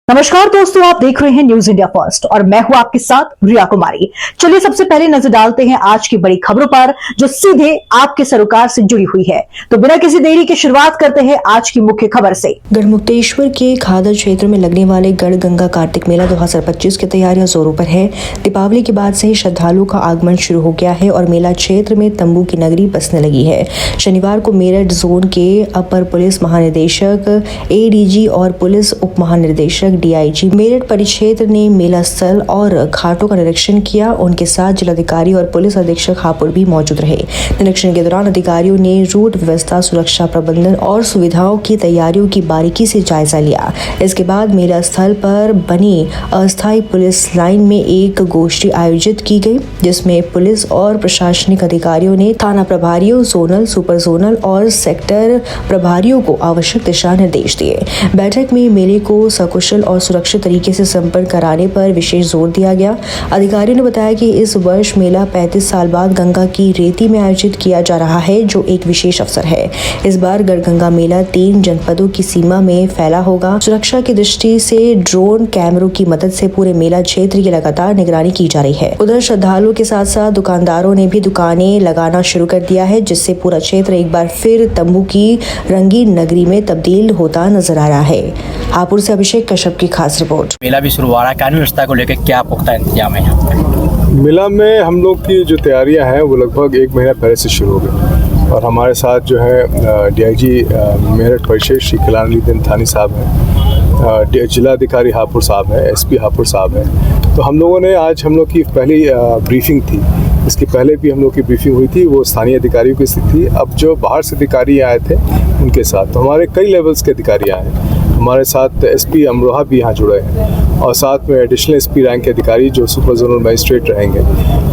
नमस्कार दोस्तों, आप देख रहे हैं न्यूज इंडिया फर्स्ट और मैं हूं आपके साथ रिया कुमारी। चलिए सबसे पहले नजर डालते हैं आज की बड़ी खबरों पर जो सीधे आपके सरोकार से जुड़ी हुई है। तो बिना किसी देरी के शुरुआत करते हैं आज की मुख्य खबर से। गढ़मुक्तेश्वर के खादर क्षेत्र में लगने वाले गढ़ गंगा कार्तिक मेला 2025 की तैयारियां जोरों पर है। दीपावली के बाद से ही श्रद्धालुओं का आगमन शुरू हो गया है और मेला क्षेत्र में तंबू की नगरी बसने लगी है। शनिवार को मेरठ जोन के अपर पुलिस महानिदेशक एडीजी और पुलिस उप महानिदेशक डीआईजी मेरठ परिक्षेत्र ने मेला स्थल और घाटों का निरीक्षण किया। उनके साथ जिलाधिकारी और पुलिस अधीक्षक हापुड़ भी मौजूद रहे। निरीक्षण के दौरान अधिकारियों ने रूट व्यवस्था, सुरक्षा प्रबंधन और सुविधाओं की तैयारियों की बारीकी से जायजा लिया। इसके बाद मेला स्थल पर बनी अस्थायी पुलिस लाइन में एक गोष्ठी आयोजित की गई, जिसमें पुलिस और प्रशासनिक अधिकारियों ने थाना प्रभारियों, जोनल, सुपर जोनल और सेक्टर प्रभारियों को आवश्यक दिशा निर्देश दिए। बैठक में मेले को सकुशल और सुरक्षित तरीके से संपन्न कराने पर विशेष जोर दिया गया। अधिकारियों ने बताया कि इस वर्ष मेला 35 साल बाद गंगा की रेती में आयोजित किया जा रहा है, जो एक विशेष अवसर है। इस बार गढ़ गंगा मेला 3 जनपदों की सीमा में फैला होगा। सुरक्षा की दृष्टि से ड्रोन कैमरों की मदद से पूरे मेला क्षेत्र की लगातार निगरानी की जा रही है। उधर श्रद्धालुओं के साथ साथ दुकानदारों ने भी दुकानें लगाना शुरू कर दिया है, जिससे पूरा क्षेत्र एक बार फिर तंबू की रंगीन नगरी में तब्दील होता नजर आ रहा है। हापुड़ से अभिषेक कश्यप की खास रिपोर्ट। मेला भी शुरू हो रहा है, कानून व्यवस्था को लेकर क्या पुख्ता इंतजाम है यहाँ पे? मेला में हम लोग की जो तैयारियां हैं वो लगभग 1 महीना पहले से शुरू हो गई और हमारे साथ जो है डीआईजी मेरठ परिक्षेत्र श्री कल्याण थानी साहब हैं, जिलाधिकारी हापुड़ साहब हैं, एसपी हापुड़ साहब हैं। तो हम लोगों ने आज हम लोग की पहली ब्रीफिंग थी। इसके पहले भी हम लोग की ब्रीफिंग हुई थी, वो स्थानीय अधिकारियों की थी। अब जो बाहर से अधिकारी आए थे उनके साथ, तो हमारे कई लेवल्स के अधिकारी आए हैं। हमारे साथ एसपी अमरोहा भी यहाँ जुड़े हैं और साथ में एडिशनल एसपी रैंक के अधिकारी जो सुपर जोनल मजिस्ट्रेट रहेंगे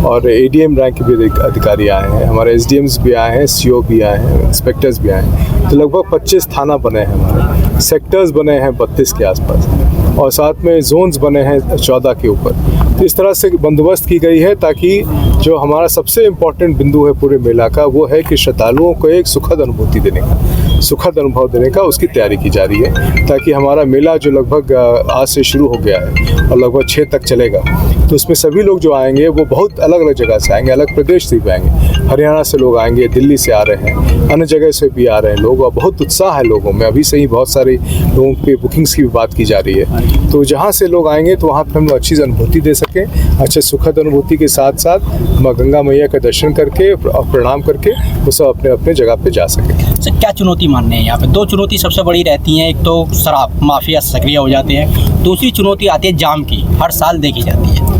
और एडीएम रैंक के भी अधिकारी आए हैं। हमारे एसडीएम्स भी आए हैं, सीओ भी आए हैं, इंस्पेक्टर्स भी आए हैं। तो लगभग 25 थाना बने हैं, हमारे सेक्टर्स बने हैं 32 के आसपास और साथ में जोन्स बने हैं 14 के ऊपर। तो इस तरह से बंदोबस्त की गई है ताकि जो हमारा सबसे इम्पोर्टेंट बिंदु है पूरे मेला का, वो है कि श्रद्धालुओं को एक सुखद अनुभूति देने का, सुखद अनुभव देने का उसकी तैयारी की जा रही है, ताकि हमारा मेला जो लगभग आज से शुरू हो गया है और लगभग 6 तक चलेगा, तो उसमें सभी लोग जो आएंगे वो बहुत अलग अलग जगह से आएंगे, अलग प्रदेश से भी आएंगे। हरियाणा से लोग आएंगे, दिल्ली से आ रहे हैं, अन्य जगह से भी आ रहे हैं लोग और बहुत उत्साह है लोगों में। अभी से ही बहुत सारे लोगों पे बुकिंग्स की भी बात की जा रही है। तो जहाँ से लोग आएंगे तो वहाँ पर हम लोग अच्छी अनुभूति दे सकें, अच्छे सुखद अनुभूति के साथ साथ माँ गंगा मैया का दर्शन करके और प्रणाम करके वो सब अपने अपने जगह पे जा सकें। सर, क्या चुनौती मानने हैं यहाँ पे? 2 चुनौती सबसे बड़ी रहती हैं। एक तो शराब माफिया सक्रिय हो जाते हैं, दूसरी चुनौती आती है जाम की, हर साल देखी जाती है।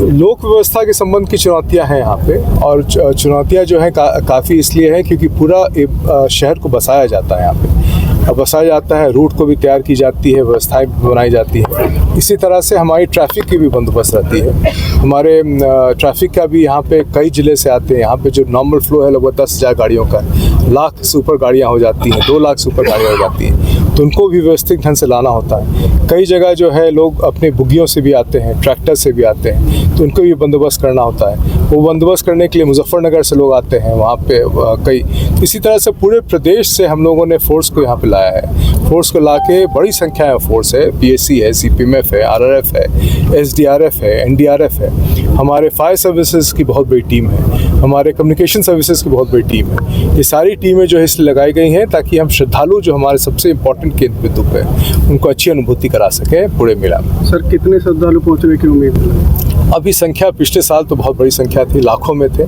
लोक व्यवस्था के संबंध की चुनौतियां हैं यहाँ पे और चुनौतियां जो हैं काफ़ी इसलिए हैं क्योंकि पूरा शहर को बसाया जाता है यहाँ पे। अब बसाया जाता है, रूट को भी तैयार की जाती है, व्यवस्थाएं भी बनाई जाती है। इसी तरह से हमारी ट्रैफिक की भी बंदोबस्त रहती है। हमारे ट्रैफिक का भी यहाँ पे कई ज़िले से आते हैं। यहाँ पे जो नॉर्मल फ्लो है लगभग 10,000 गाड़ियों का, 1 लाख से ऊपर गाड़ियाँ हो जाती हैं, 2 लाख से ऊपर गाड़ियाँ हो जाती हैं, तो उनको भी व्यवस्थित ढंग से लाना होता है। कई जगह जो है लोग अपने बुग्गियों से भी आते हैं, ट्रैक्टर से भी आते हैं, तो उनको भी बंदोबस्त करना होता है। वो बंदोबस्त करने के लिए मुजफ्फरनगर से लोग आते हैं वहाँ पे कई। इसी तरह से पूरे प्रदेश से हम लोगों ने फोर्स को यहाँ पे लाया है। फोर्स को ला के बड़ी संख्या में फोर्स है, पीएससी है, सीपीएमएफ है, आरआरएफ है, एसडीआरएफ है, एनडीआरएफ है। हमारे फायर सर्विसेज की बहुत बड़ी टीम है, हमारे कम्युनिकेशन सर्विसेज की बहुत बड़ी टीम है। ये सारी टीमें जो है इसलिए लगाई गई हैं ताकि हम श्रद्धालु जो हमारे सबसे इम्पोर्टेंट केंद्र बिंदु पे उनको अच्छी अनुभूति करा सकें पूरे मेला में। सर, कितने श्रद्धालु पहुँचने की उम्मीद है? अभी संख्या पिछले साल तो बहुत बड़ी संख्या थी, लाखों में थे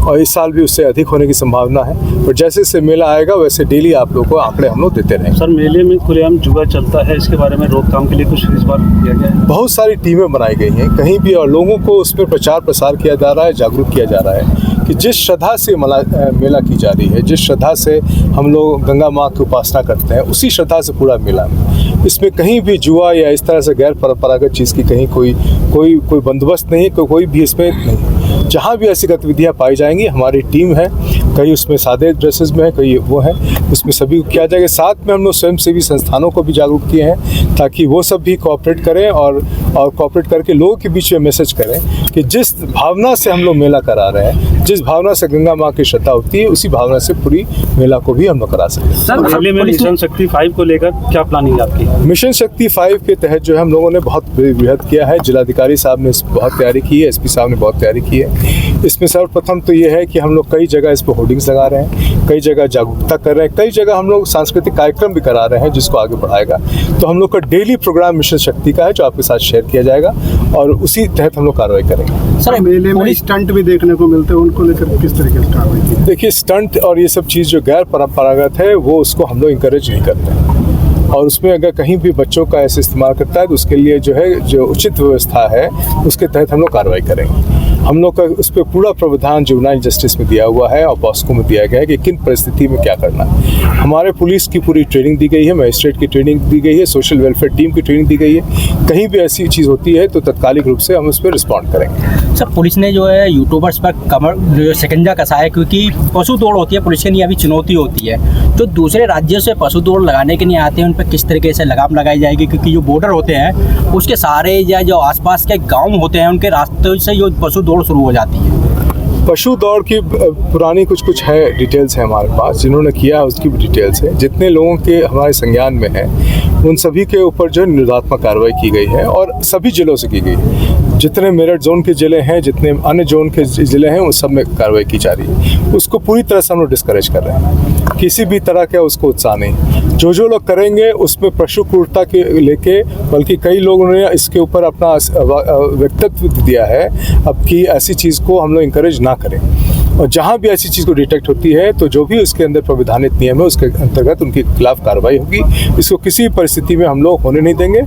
और इस साल भी उससे अधिक होने की संभावना है। और जैसे जैसे मेला आएगा वैसे डेली आप लोगों को आंकड़े हम लोग देते रहेंगे। सर, मेले में खुलेआम जुआ चलता है, इसके बारे में रोकथाम के लिए कुछ इस बार किया गया है? बहुत सारी टीमें बनाई गई हैं कहीं भी और लोगों को उसमें प्रचार प्रसार किया जा रहा है, जागरूक किया जा रहा है कि जिस श्रद्धा से मेला की जा रही है, जिस श्रद्धा से हम लोग गंगा माँ की उपासना करते हैं, उसी श्रद्धा से पूरा मेला में इसमें कहीं भी जुआ या इस तरह से गैर परंपरागत चीज़ की कहीं कोई बंदोबस्त नहीं है, कोई भी इसमें नहीं। जहाँ भी ऐसी गतिविधियाँ पाई जाएंगी हमारी टीम है, कई उसमें सादे ड्रेसेस में है, कई वो है, उसमें सभी को किया जाएगा। साथ में हम लोग स्वयंसेवी संस्थानों को भी जागरूक किए हैं ताकि वो सब भी कोऑपरेट करें और कोऑपरेट करके लोगों के बीच में मैसेज करें कि जिस भावना से हम लोग मेला करा रहे हैं, जिस भावना से गंगा माँ की श्रद्धा होती है, उसी भावना से पूरी मेला को भी हम लोग करा सकते हैं। सर, मेले में मिशन शक्ति 5 को लेकर क्या प्लानिंग है आपकी? मिशन शक्ति 5 के तहत जो है हम लोगों ने बहुत बृहद किया है। जिलाधिकारी साहब ने बहुत तैयारी की है, एसपी साहब ने बहुत तैयारी की है। इसमें सर्वप्रथम तो ये है कि हम लोग कई जगह इस पर होर्डिंग्स लगा रहे हैं, कई जगह जागरूकता कर रहे हैं, कई जगह हम लोग सांस्कृतिक कार्यक्रम भी करा रहे हैं जिसको आगे बढ़ाएगा। तो हम लोग का डेली प्रोग्राम मिशन शक्ति का है जो आपके साथ शेयर किया जाएगा और उसी तहत हम लोग कार्रवाई करेंगे। सर, मेले में स्टंट भी देखने को मिलते हैं, उनको लेकर किस तरीके से कार्रवाई की? देखिए, स्टंट और ये सब चीज़ जो गैर परंपरागत है वो उसको हम लोग इंकरेज नहीं करते हैं और उसमें अगर कहीं भी बच्चों का ऐसे इस्तेमाल करता है तो उसके लिए जो है जो उचित व्यवस्था है उसके तहत हम लोग कार्रवाई करेंगे। हम लोग का उस पर पूरा प्रावधान जुवेनाइल जस्टिस में दिया हुआ है और पॉस्को में दिया गया है कि किन परिस्थिति में क्या करना है। हमारे पुलिस की पूरी ट्रेनिंग दी गई है, मजिस्ट्रेट की ट्रेनिंग दी गई है, सोशल वेलफेयर टीम की ट्रेनिंग दी गई है। कहीं भी ऐसी चीज़ होती है तो तत्कालिक रूप से हम उस पर रिस्पॉन्ड करेंगे। सर, पुलिस ने जो है यूट्यूबर्स पर कमर जो शिकंजा कसा है, क्योंकि पशु दौड़ होती है, पुलिस के लिए अभी चुनौती होती है। जो दूसरे राज्यों से पशु दौड़ लगाने के लिए आते हैं उन पर किस तरीके से लगाम लगाई जाएगी, क्योंकि जो बॉर्डर होते हैं उसके सारे या जो आसपास के गांव होते हैं उनके रास्ते से जो पशु दौड़ शुरू हो जाती है। पशु दौड़ की पुरानी कुछ है डिटेल्स है हमारे पास, जिन्होंने किया है उसकी भी डिटेल्स है। जितने लोगों के हमारे संज्ञान में है उन सभी के ऊपर जो निरोधात्मक कार्रवाई की गई है और सभी जिलों से की गई है। जितने मेरठ जोन के ज़िले हैं, जितने अन्य जोन के ज़िले हैं, उन सब में कार्रवाई की जा रही है। उसको पूरी तरह से हम लोग डिस्करेज कर रहे हैं, किसी भी तरह का उसको उत्साह नहीं। जो लोग करेंगे उसमें पशु क्रूरता के लेके, बल्कि कई लोगों ने इसके ऊपर अपना व्यक्तित्व दिया है अब कि ऐसी चीज़ को हम लोग इंकरेज ना करें। और जहाँ भी ऐसी चीज़ को डिटेक्ट होती है तो जो भी उसके अंदर प्राविधानित नियम है उसके अंतर्गत उनके खिलाफ कार्रवाई होगी। इसको किसी परिस्थिति में हम लोग होने नहीं देंगे।